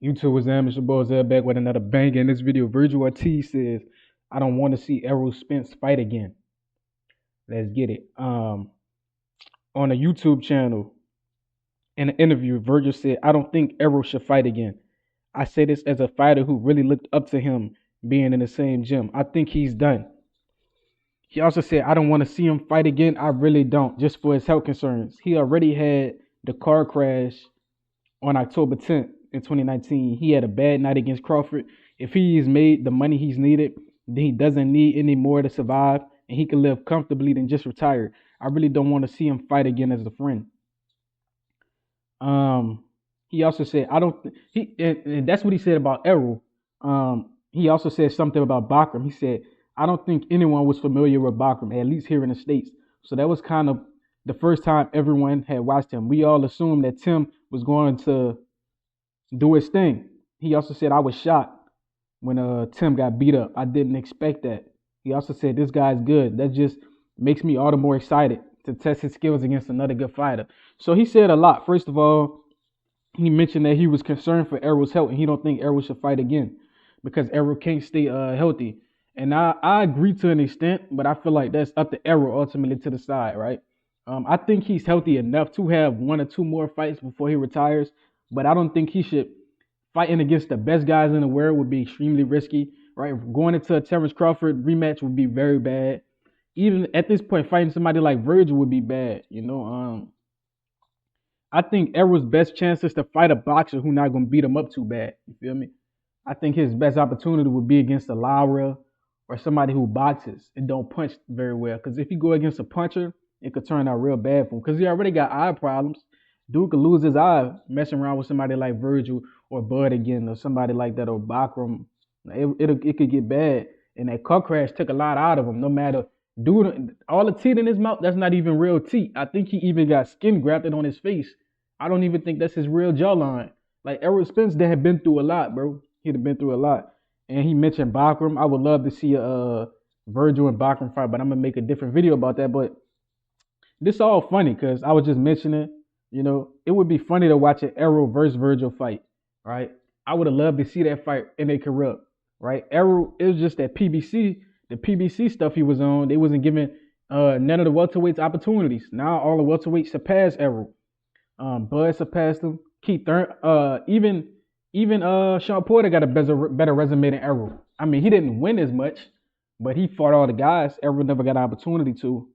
YouTube was Am, it's your boy Zed back with another banger. In this video, Vergil Ortiz says, I don't want to see Errol Spence fight again. Let's get it. On a YouTube channel, in an interview, Vergil said, I don't think Errol should fight again. I say this as a fighter who really looked up to him being in the same gym. I think he's done. He also said, I don't want to see him fight again. I really don't, just for his health concerns. He already had the car crash on October 10th in 2019. He had a bad night against Crawford. If he's made the money he's needed, then he doesn't need any more to survive, and he can live comfortably than just retire. I really don't want to see him fight again as a friend. Um, he also said, I don't. And that's what he said about Errol. He also said something about Bakram. He said, I don't think anyone was familiar with Bakram, at least here in the States. So that was kind of the first time everyone had watched him. We all assumed that Tim was going to do his thing. He also said, I was shocked when Tim got beat up. I didn't expect that. He also said, this guy's good. That just makes me all the more excited to test his skills against another good fighter. So he said a lot. First of all, he mentioned that he was concerned for Errol's health and he don't think Errol should fight again because Errol can't stay healthy. And I agree to an extent, but I feel like that's up to Errol ultimately to decide, right? I think he's healthy enough to have one or two more fights before he retires, but I don't think he should. Fighting against the best guys in the world would be extremely risky, right? Going into a Terrence Crawford rematch would be very bad. Even at this point, fighting somebody like Vergil would be bad, you know. I think Errol's best chance is to fight a boxer who's not gonna beat him up too bad. You feel me? I think his best opportunity would be against a Lara or somebody who boxes and don't punch very well. Because if you go against a puncher, it could turn out real bad for him. Because he already got eye problems. Dude could lose his eye messing around with somebody like Vergil or Bud again or somebody like that or Bakram. It could get bad. And that car crash took a lot out of him. No matter dude, all the teeth in his mouth, that's not even real teeth. I think he even got skin grafted on his face. I don't even think that's his real jawline. Like Errol Spence, that had been through a lot, bro. He'd have been through a lot. And he mentioned Bakram. I would love to see a Vergil and Bakram fight, but I'm gonna make a different video about that. But this all funny because I was just mentioning, it would be funny to watch an Errol versus Vergil fight, right? I would have loved to see that fight in their career, right? Errol, it was just that the PBC stuff he was on. They wasn't giving none of the welterweights opportunities. Now all the welterweights surpassed Errol. Bud surpassed him. Keith Thurman, even Sean Porter got a better resume than Errol. I mean, he didn't win as much, but he fought all the guys. Errol never got an opportunity to.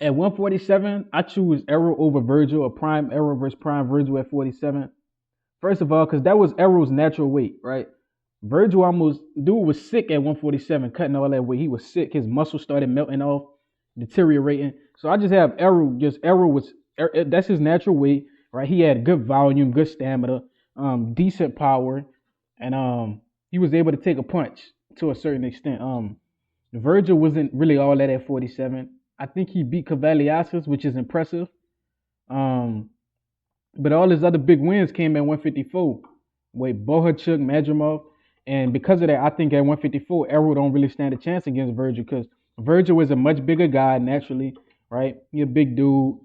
At 147, I choose Errol over Vergil, a prime Errol versus prime Vergil at 47. First of all, because that was Errol's natural weight, right? Dude was sick at 147, cutting all that weight. He was sick. His muscles started melting off, deteriorating. So I just have Errol, that's his natural weight, right? He had good volume, good stamina, decent power, and he was able to take a punch to a certain extent. Vergil wasn't really all that at 47. I think he beat Cavaliasis, which is impressive. But all his other big wins came at 154 with Bohachuk, Madrimov. And because of that, I think at 154, Errol don't really stand a chance against Vergil because Vergil is a much bigger guy naturally, right? He a big dude.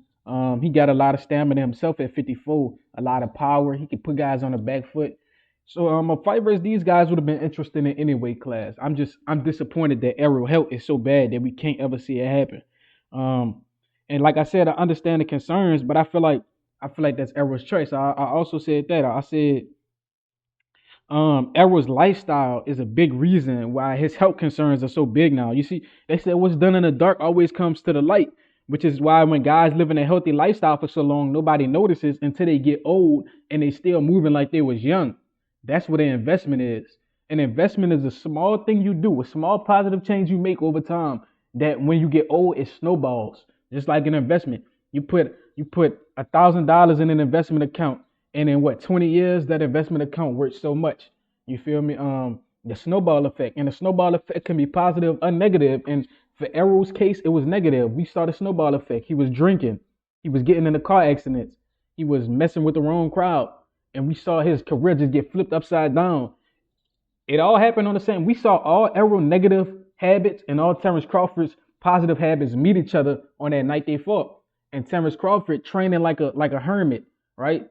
He got a lot of stamina himself at 54, a lot of power. He can put guys on the back foot. So a fight versus these guys would have been interesting in any weight class. I'm disappointed that Errol health is so bad that we can't ever see it happen. And like I said, I understand the concerns, but I feel like that's Errol's choice. I also said that. I said Errol's lifestyle is a big reason why his health concerns are so big now. You see, they said what's done in the dark always comes to the light, which is why when guys live in a healthy lifestyle for so long, nobody notices until they get old and they still moving like they was young. That's what an investment is. An investment is a small thing you do, a small positive change you make over time that when you get old, it snowballs. Just like an investment. You put $1,000 in an investment account, and in what 20 years that investment account worth so much. You feel me? The snowball effect, and the snowball effect can be positive or negative. And for Errol's case, it was negative. We saw the snowball effect. He was drinking, he was getting into car accidents, he was messing with the wrong crowd, and we saw his career just get flipped upside down. It all happened on the same. We saw all Errol negative habits and all Terrence Crawford's positive habits meet each other on that night they fought. And Terrence Crawford training like a hermit, right?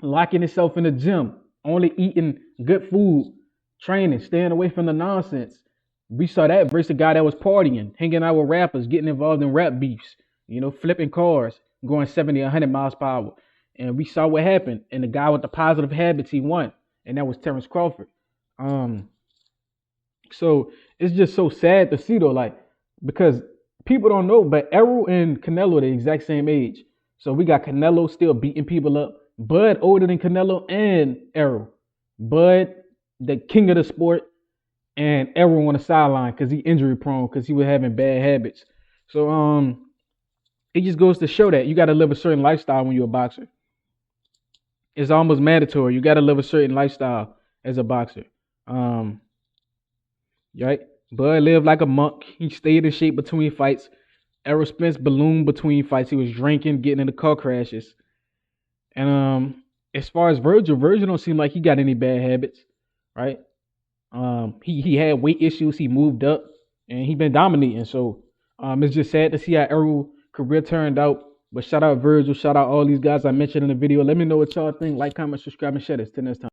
locking himself in the gym, only eating good food, training, staying away from the nonsense. We saw that versus a guy that was partying, hanging out with rappers, getting involved in rap beefs, flipping cars, going 70, 100 miles per hour. And we saw what happened. And the guy with the positive habits, he won. And that was Terrence Crawford. Um, so it's just so sad to see though, like, because people don't know, but Errol and Canelo are the exact same age. So we got Canelo still beating people up. Bud older than Canelo and Errol. Bud, the king of the sport, and Errol on the sideline because he injury prone because he was having bad habits. So it just goes to show that you got to live a certain lifestyle when you're a boxer. It's almost mandatory. You got to live a certain lifestyle as a boxer. Um, right? Bud lived like a monk. He stayed in shape between fights. Errol Spence ballooned between fights. He was drinking, getting into car crashes. And as far as Vergil don't seem like he got any bad habits, right? He had weight issues. He moved up, and he been dominating. So it's just sad to see how Errol career turned out. But shout out Vergil, shout out all these guys I mentioned in the video. Let me know what y'all think. Like, comment, subscribe, and share this. Till next time.